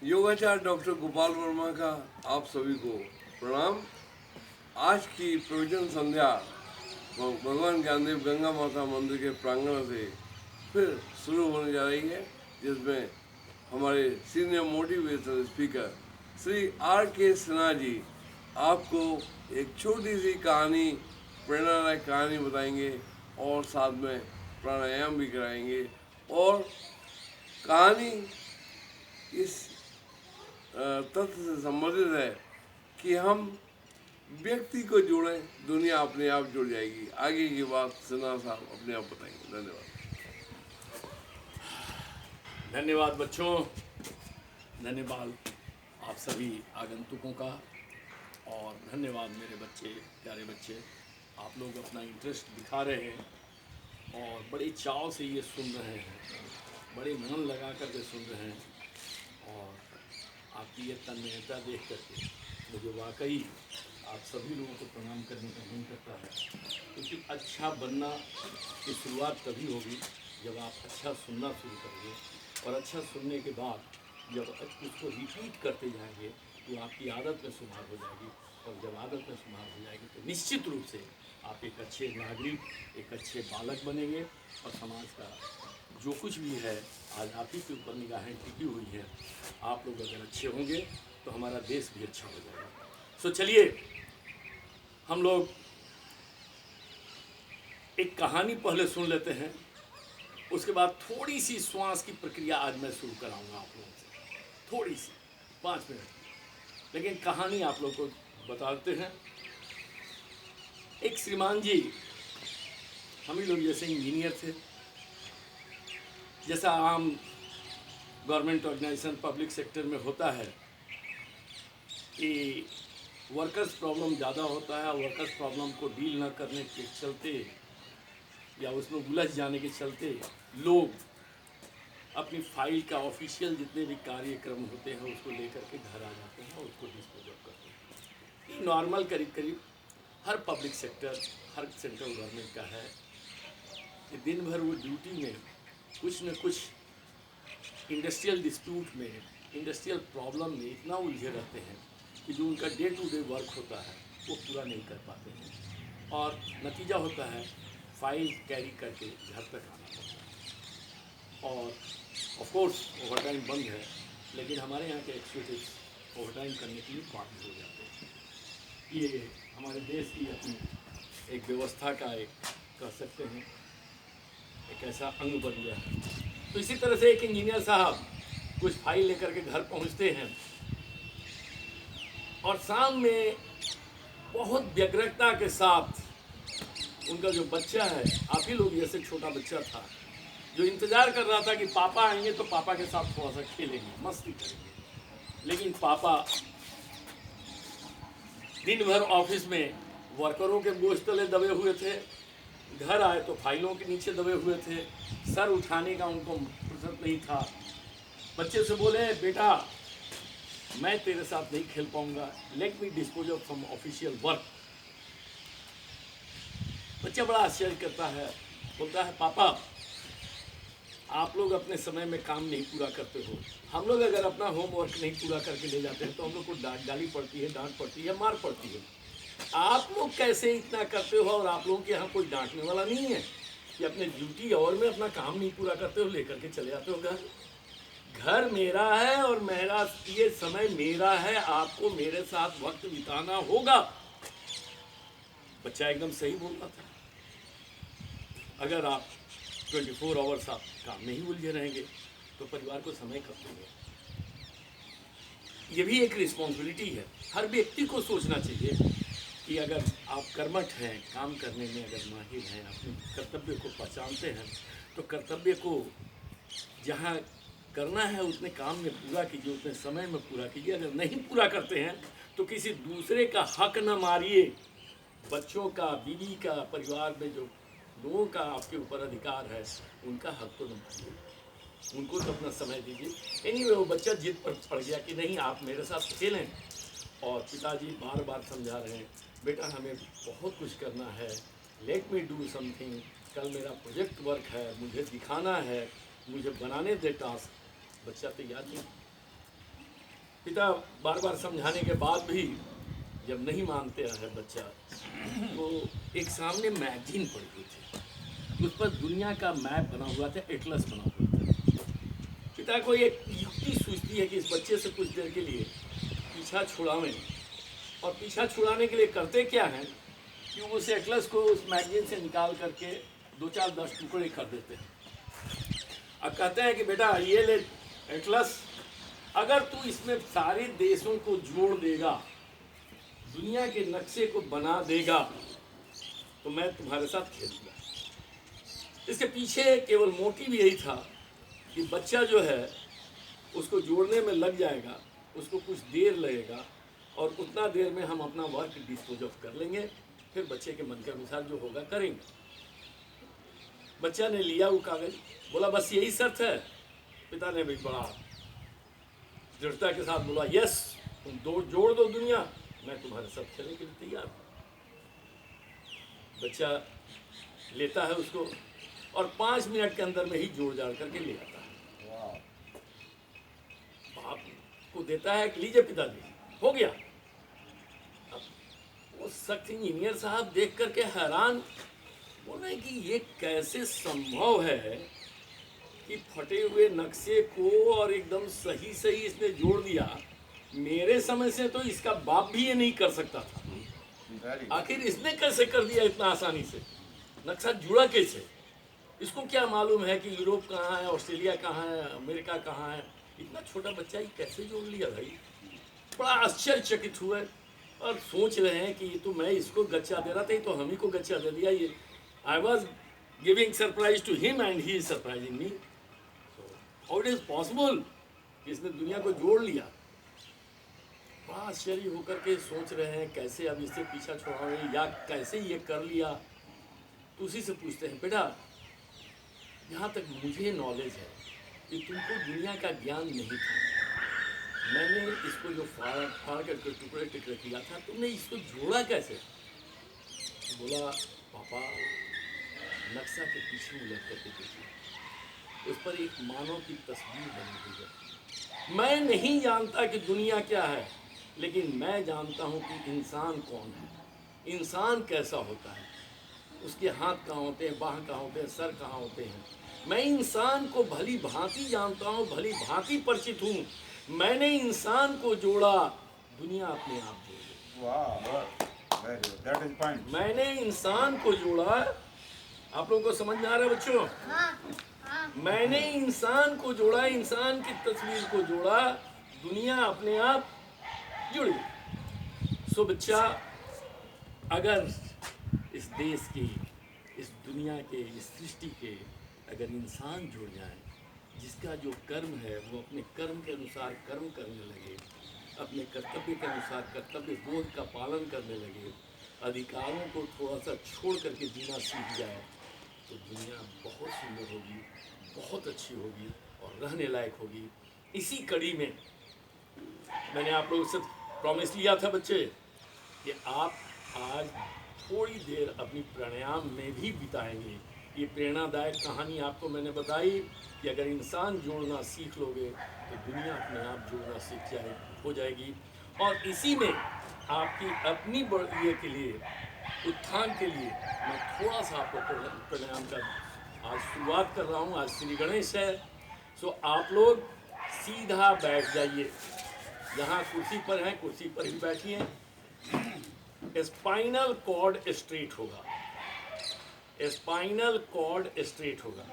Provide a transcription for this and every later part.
योगाचार्य doctor Gopal Verma का आप सभी को प्रणाम। आज की प्रवचन संध्या भगवान ज्ञानदेव गंगा माता मंदिर के प्रांगण से फिर शुरू होने जा रही है, जिसमें हमारे senior motivational speaker Shri R K Sinha जी आपको एक छोटी सी कहानी, प्रेरणादायक कहानी बताएंगे और साथ में प्राणायाम भी कराएंगे। और कहानी इस तथ्य से संबंधित है कि हम व्यक्ति को जोड़ें, दुनिया अपने आप जुड़ जाएगी। आगे की बात सिन्हा साहब अपने आप बताएंगे। धन्यवाद। धन्यवाद बच्चों, धन्यवाद आप सभी आगंतुकों का, और धन्यवाद मेरे बच्चे, प्यारे बच्चे। आप लोग अपना इंटरेस्ट दिखा रहे हैं और बड़े चाव से ये सुन रहे हैं, बड़े मन लगा कर के सुन रहे हैं। और आपकी ये तन्मयता देख करके मुझे वाकई आप सभी लोगों को प्रणाम करने का मन करता है, क्योंकि अच्छा बनना की शुरुआत तभी होगी जब आप अच्छा सुनना शुरू करेंगे, और अच्छा सुनने के बाद जब उसको रिपीट करते जाएंगे तो आपकी आदत में सुधार हो जाएगी, और जब आदत में सुधार हो जाएगी तो निश्चित रूप से आप एक अच्छे नागरिक, एक अच्छे बालक बनेंगे, और समाज का जो कुछ भी है आज आप ही के ऊपर निगाहें टिकी हुई हैं। आप लोग अगर अच्छे होंगे तो हमारा देश भी अच्छा हो जाएगा। सो चलिए हम लोग एक कहानी पहले सुन लेते हैं, उसके बाद थोड़ी सी श्वास की प्रक्रिया आज मैं शुरू कराऊंगा आप लोगों से, थोड़ी सी 5 मिनट, लेकिन कहानी आप लोग को बताते हैं। एक श्रीमान जी, हम ही लोग जैसे इंजीनियर थे, जैसा आम गवर्नमेंट ऑर्गेनाइजेशन पब्लिक सेक्टर में होता है कि वर्कर्स प्रॉब्लम ज़्यादा होता है। वर्कर्स प्रॉब्लम को डील न करने के चलते या उसमें उलझ जाने के चलते लोग अपनी फाइल का ऑफिशियल जितने भी कार्यक्रम होते हैं उसको लेकर के घर आ जाते हैं और उसको डिस्पोज ऑफ करते हैं। ये नॉर्मल करीब करीब हर पब्लिक सेक्टर, हर सेंट्रल गवर्नमेंट का है कि दिन भर वो ड्यूटी में कुछ न कुछ इंडस्ट्रियल डिस्प्यूट में, इंडस्ट्रियल प्रॉब्लम में इतना उलझे रहते हैं कि जो उनका डे टू डे वर्क होता है वो पूरा नहीं कर पाते हैं, और नतीजा होता है फाइल कैरी करके घर तक आना पड़ता है। और ऑफ कोर्स ओवर टाइम बंद है, लेकिन हमारे यहाँ के एग्जीक्यूटिव ओवर टाइम करने के लिए बाध्य हो जाते हैं। ये हमारे देश की अपनी एक व्यवस्था का एक कह सकते हैं एक ऐसा अंग बन गया है। तो इसी तरह से एक इंजीनियर साहब कुछ फाइल लेकर के घर पहुंचते हैं, और शाम में बहुत व्यग्रता के साथ उनका जो बच्चा है, आप ही लोग जैसे छोटा बच्चा था, जो इंतज़ार कर रहा था कि पापा आएंगे तो पापा के साथ थोड़ा सा खेलेंगे, मस्ती करेंगे। लेकिन पापा दिन भर ऑफिस में वर्करों के बोझ तले दबे हुए थे, घर आए तो फाइलों के नीचे दबे हुए थे, सर उठाने का उनको फुर्सत नहीं था। बच्चे से बोले, बेटा मैं तेरे साथ नहीं खेल पाऊंगा, let me dispose of some official work. बच्चा बड़ा आश्चर्य करता है, बोलता है पापा आप लोग अपने समय में काम नहीं पूरा करते हो, हम लोग अगर अपना होमवर्क नहीं पूरा करके ले जाते हैं तो हम लोग को गाली पड़ती है, डांट पड़ती है, मार पड़ती है। आप लोग कैसे इतना करते हो, और आप लोगों के यहाँ कोई डांटने वाला नहीं है कि अपने ड्यूटी और में अपना काम नहीं पूरा करते हो, लेकर के चले जाते हो घर। घर मेरा है और मेरा ये समय मेरा है, आपको मेरे साथ वक्त बिताना होगा। बच्चा एकदम सही बोल रहा था। अगर आप 24 आवर्स आप काम में ही उलझे रहेंगे तो परिवार को समय कब देंगे। ये भी एक रिस्पॉन्सिबिलिटी है, हर व्यक्ति को सोचना चाहिए कि अगर आप कर्मठ हैं, काम करने में अगर माहिर हैं, अपने कर्तव्य को पहचानते हैं, तो कर्तव्य को जहाँ करना है उतने काम में पूरा कीजिए, उतने समय में पूरा कीजिए। अगर नहीं पूरा करते हैं तो किसी दूसरे का हक न मारिए, बच्चों का, बीवी का, परिवार में जो लोगों का आपके ऊपर अधिकार है उनका हक तो न मारिए, उनको तो अपना समय दीजिए। एनीवे वो बच्चा जिद पर पड़ गया कि नहीं आप मेरे साथ खेलें, और पिताजी बार बार समझा रहे हैं, बेटा हमें बहुत कुछ करना है, लेट मी डू समथिंग, कल मेरा प्रोजेक्ट वर्क है, मुझे दिखाना है, मुझे बनाने दे टास्क। बच्चा तैयार नहीं। पिता बार बार समझाने के बाद भी जब नहीं मानते है बच्चा, तो एक सामने मैगजीन पड़ी हुई थी, उस पर दुनिया का मैप बना हुआ था, एटलस बना हुआ था। पिता को एक युक्ति सूझती है कि इस बच्चे से कुछ देर के लिए पीछा छुड़ावें, और पीछा छुड़ाने के लिए करते क्या है कि वो उस एटलस को उस मैगजीन से निकाल करके 2-4-10 टुकड़े कर देते हैं और कहते हैं कि बेटा ये ले एटलस, अगर तू इसमें सारे देशों को जोड़ देगा, दुनिया के नक्शे को बना देगा, तो मैं तुम्हारे साथ खेलूंगा। इसके पीछे केवल मोटिव यही था कि बच्चा जो है उसको जोड़ने में लग जाएगा, उसको कुछ देर लगेगा और उतना देर में हम अपना वर्क डिस्पोज ऑफ कर लेंगे, फिर बच्चे के मन के अनुसार जो होगा करेंगे। बच्चा ने लिया वो कागज, बोला बस यही शर्त है। पिता ने भी बड़ा दृढ़ता के साथ बोला यस, तुम जोड़ दो दुनिया, मैं तुम्हारे साथ खेलने के लिए तैयार हूँ। बच्चा लेता है उसको और 5 मिनट के अंदर में ही जोड़ जाड़ करके ले आता है। बाप को देता है कि लीजिए पिताजी, हो गया। अब वो सख्त इंजीनियर साहब देख करके हैरान, बोले कि ये कैसे संभव है कि फटे हुए नक्शे को और एकदम सही सही इसने जोड़ दिया। मेरे समय से तो इसका बाप भी ये नहीं कर सकता था, आखिर इसने कैसे कर दिया इतना आसानी से, नक्शा जुड़ा कैसे? इसको क्या मालूम है कि यूरोप कहाँ है, ऑस्ट्रेलिया कहाँ है, अमेरिका कहाँ है, इतना छोटा बच्चा ये कैसे जोड़ लिया भाई। बड़ा आश्चर्यचकित हुआ और सोच रहे हैं कि ये तो मैं इसको गच्चा दे रहा था, ये तो हम ही को गच्चा दे दिया। ये I was giving surprise to him and he is surprising me. How it is possible कि इसने दुनिया को जोड़ लिया। बड़ा आश्चर्य होकर के सोच रहे हैं कैसे अब इससे पीछा छुड़ाएं या कैसे ये कर लिया। तो उसी से पूछते हैं, बेटा यहाँ तक मुझे नॉलेज है कि तुमको दुनिया का ज्ञान नहीं था, मैंने इसको जो फाड़ करके टुकड़े टुकड़े किया था, तुमने इसको जोड़ा कैसे? तो बोला पापा, नक्शा के पीछे उलट करके देखिए, उस पर एक मानव की तस्वीर बनी हुई है। मैं नहीं जानता कि दुनिया क्या है, लेकिन मैं जानता हूँ कि इंसान कौन है, इंसान कैसा होता है, उसके हाथ कहाँ होते हैं, बाह कहाँ होते हैं, सर कहाँ होते हैं। मैं इंसान को भली भांति जानता हूँ, भली भांति परिचित हूँ। मैंने इंसान को जोड़ा, दुनिया अपने आप जोड़ गई। मैंने इंसान को जोड़ा। आप लोगों को समझ में आ रहा है बच्चों? मैंने इंसान को जोड़ा, इंसान की तस्वीर को जोड़ा, दुनिया अपने आप जुड़ गई। सो बच्चा, अगर इस देश के, इस दुनिया के, इस सृष्टि के अगर इंसान जुड़ जाए, जिसका जो कर्म है वो अपने कर्म के अनुसार कर्म करने लगे, अपने कर्तव्य के अनुसार कर्तव्य बोध का पालन करने लगे, अधिकारों को थोड़ा सा छोड़ करके जीना सीख जाए, तो दुनिया बहुत सुंदर होगी, बहुत अच्छी होगी और रहने लायक होगी। इसी कड़ी में मैंने आप लोगों से प्रॉमिस लिया था बच्चे कि आप आज थोड़ी देर अपनी प्राणायाम में भी बिताएंगे। ये प्रेरणादायक कहानी आपको मैंने बताई कि अगर इंसान जोड़ना सीख लोगे तो दुनिया अपने आप जोड़ना सीख हो जाएगी। और इसी में आपकी अपनी ये के लिए, उत्थान के लिए मैं थोड़ा सा आपको प्राणायाम का आज शुरुआत कर रहा हूँ। आज श्री गणेश है, सो आप लोग सीधा बैठ जाइए, जहाँ कुर्सी पर हैं कुर्सी पर ही बैठिए। स्पाइनल कॉर्ड स्ट्रेट होगा, स्पाइनल कॉर्ड स्ट्रेट होगा।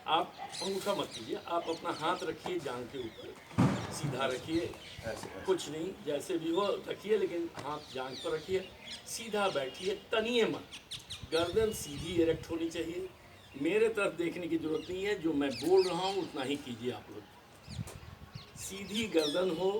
आप अंगूठा मत कीजिए, आप अपना हाथ रखिए जांघ के ऊपर, सीधा रखिए, कुछ नहीं, जैसे भी हो रखिए, लेकिन हाथ जांघ पर रखिए, सीधा बैठिए, तनिए मत, गर्दन सीधी इरेक्ट होनी चाहिए। मेरे तरफ देखने की जरूरत नहीं है, जो मैं बोल रहा हूँ उतना ही कीजिए आप लोग। सीधी गर्दन हो,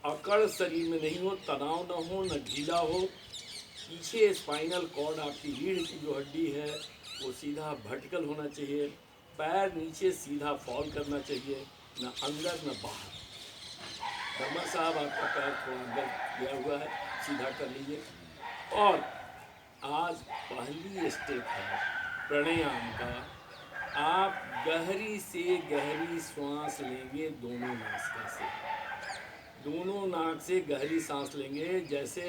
अकड़ शरीर में नहीं हो, तनाव ना हो, न ढीला हो। पीछे स्पाइनल कॉर्ड, आपकी रीढ़ की जो हड्डी है वो सीधा वर्टिकल होना चाहिए। पैर नीचे सीधा फॉल करना चाहिए, न अंदर न बाहर। वर्मा साहब, आपका पैर थोड़ा अंदर गया हुआ है, सीधा कर लीजिए। और आज पहली स्टेप है प्राणायाम का। आप गहरी से गहरी श्वास लेंगे दोनों नासिका से, दोनों नाक से गहरी सांस लेंगे, जैसे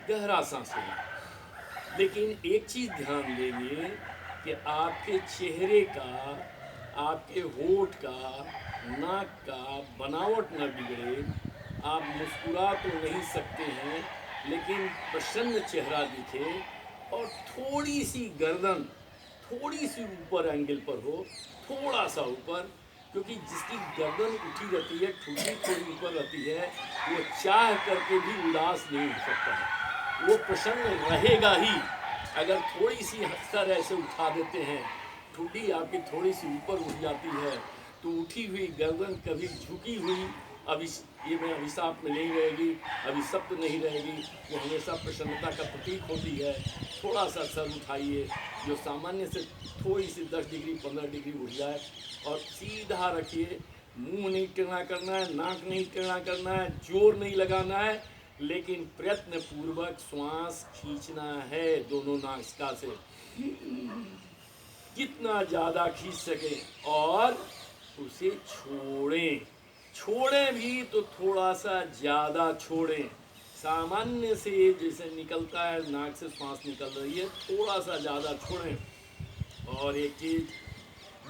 गहरा सांस लेंगे। लेकिन एक चीज़ ध्यान देंगे कि आपके चेहरे का, आपके होठ का, नाक का बनावट न बिगड़े। आप मुस्कुरा तो नहीं सकते हैं, लेकिन प्रसन्न चेहरा दिखे और थोड़ी सी गर्दन थोड़ी सी ऊपर एंगल पर हो, थोड़ा सा ऊपर, क्योंकि जिसकी गर्दन उठी रहती है, ठुड्डी थोड़ी ऊपर रहती है, वो चाह करके भी उदास नहीं हो सकता है, वो प्रसन्न रहेगा ही। अगर थोड़ी सी सर ऐसे उठा देते हैं, ठुड्डी आपकी थोड़ी सी ऊपर उठ जाती है, तो उठी हुई गर्दन कभी झुकी हुई ये में अभिशाप में नहीं रहेगी, अभिशप्त नहीं रहेगी, वो हमेशा प्रसन्नता का प्रतीक होती है। थोड़ा सा सर उठाइए, जो सामान्य से थोड़ी सी 10 डिग्री 15 डिग्री उठ जाए, और सीधा रखिए। मुंह नहीं टेढ़ा करना है, नाक नहीं टेढ़ा करना है, जोर नहीं लगाना है, लेकिन प्रयत्न पूर्वक श्वास खींचना है दोनों नासिका से, जितना ज़्यादा खींच सके, और उसे छोड़ें भी तो थोड़ा सा ज़्यादा छोड़ें। सामान्य से जैसे निकलता है, नाक से श्वास निकल रही है, थोड़ा सा ज़्यादा छोड़ें। और एक चीज़,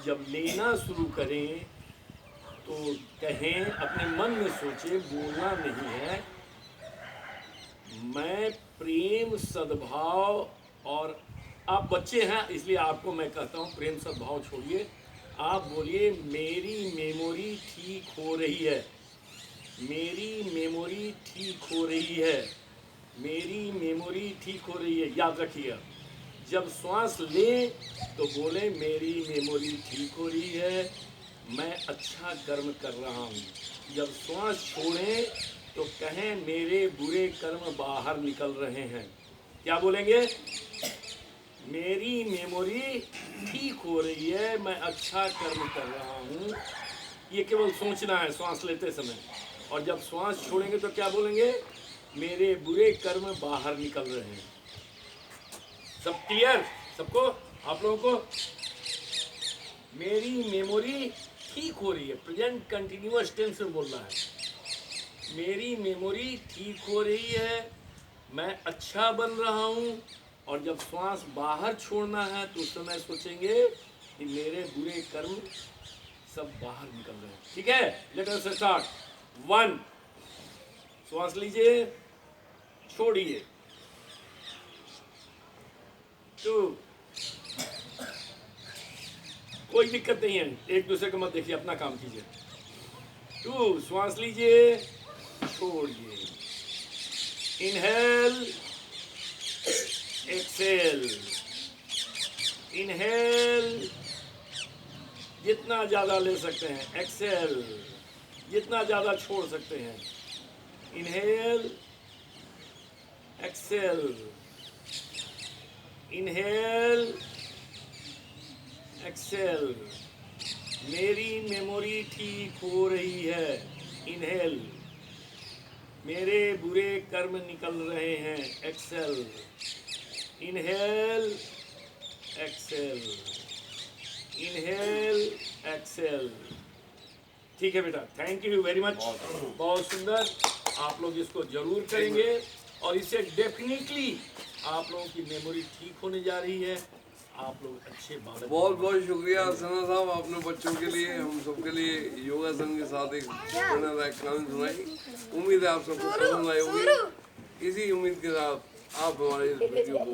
जब लेना शुरू करें तो कहें, अपने मन में सोचें, बोलना नहीं है, मैं प्रेम सद्भाव, और आप बच्चे हैं इसलिए आपको मैं कहता हूँ प्रेम सद्भाव छोड़िए, आप बोलिए मेरी मेमोरी ठीक हो रही है, मेरी मेमोरी ठीक हो रही है, मेरी मेमोरी ठीक हो रही है। याद रखिए, जब श्वास लें तो बोलें मेरी मेमोरी ठीक हो रही है, मैं अच्छा कर्म कर रहा हूँ। जब श्वास छोड़ें तो कहें मेरे बुरे कर्म बाहर निकल रहे हैं। क्या बोलेंगे? मेरी मेमोरी ठीक हो रही है, मैं अच्छा कर्म कर रहा हूँ। ये केवल सोचना है श्वास लेते समय। और जब श्वास छोड़ेंगे तो क्या बोलेंगे? मेरे बुरे कर्म बाहर निकल रहे हैं। सब क्लियर सबको? आप लोगों को मेरी मेमोरी ठीक हो रही है, प्रेजेंट कंटिन्यूअस टेंस में बोल रहा है। मेरी मेमोरी ठीक हो रही है, मैं अच्छा बन रहा हूँ। और जब श्वास बाहर छोड़ना है तो उस समय सोचेंगे कि मेरे बुरे कर्म सब बाहर निकल रहे हैं। ठीक है, लेट अस स्टार्ट। 1, श्वास लीजिए, छोड़िए। 2, कोई दिक्कत नहीं है, एक दूसरे को मत देखिए, अपना काम कीजिए। 2, श्वास लीजिए, छोड़िए। इनहेल, एक्सेल, इनहेल जितना ज़्यादा ले सकते हैं, एक्सेल जितना ज़्यादा छोड़ सकते हैं। Inhale, exhale, inhale, exhale. मेरी मेमोरी ठीक हो रही है, इनहेल। मेरे बुरे कर्म निकल रहे हैं, exhale. Inhale, exhale, inhale, exhale. ठीक है बेटा, थैंक यू वेरी मच, बहुत सुंदर। आप लोग इसको जरूर करेंगे और इससे डेफिनेटली आप लोगों की मेमोरी ठीक होने जा रही है। आप लोग अच्छे बालक। बहुत बहुत शुक्रिया सना साहब, आपने बच्चों के लिए, हम सबके लिए योगासन के साथ एक प्रेरणादायक कहानी सुनाई। उम्मीद है आप सबको पसंद आई होगी। इसी उम्मीद के साथ आप हमारे इस वीडियो को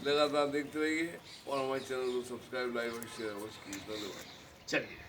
लगातार देखते रहिए और हमारे चैनल को सब्सक्राइब, लाइक और शेयर अवश्य कीजिए। धन्यवाद। चलिए।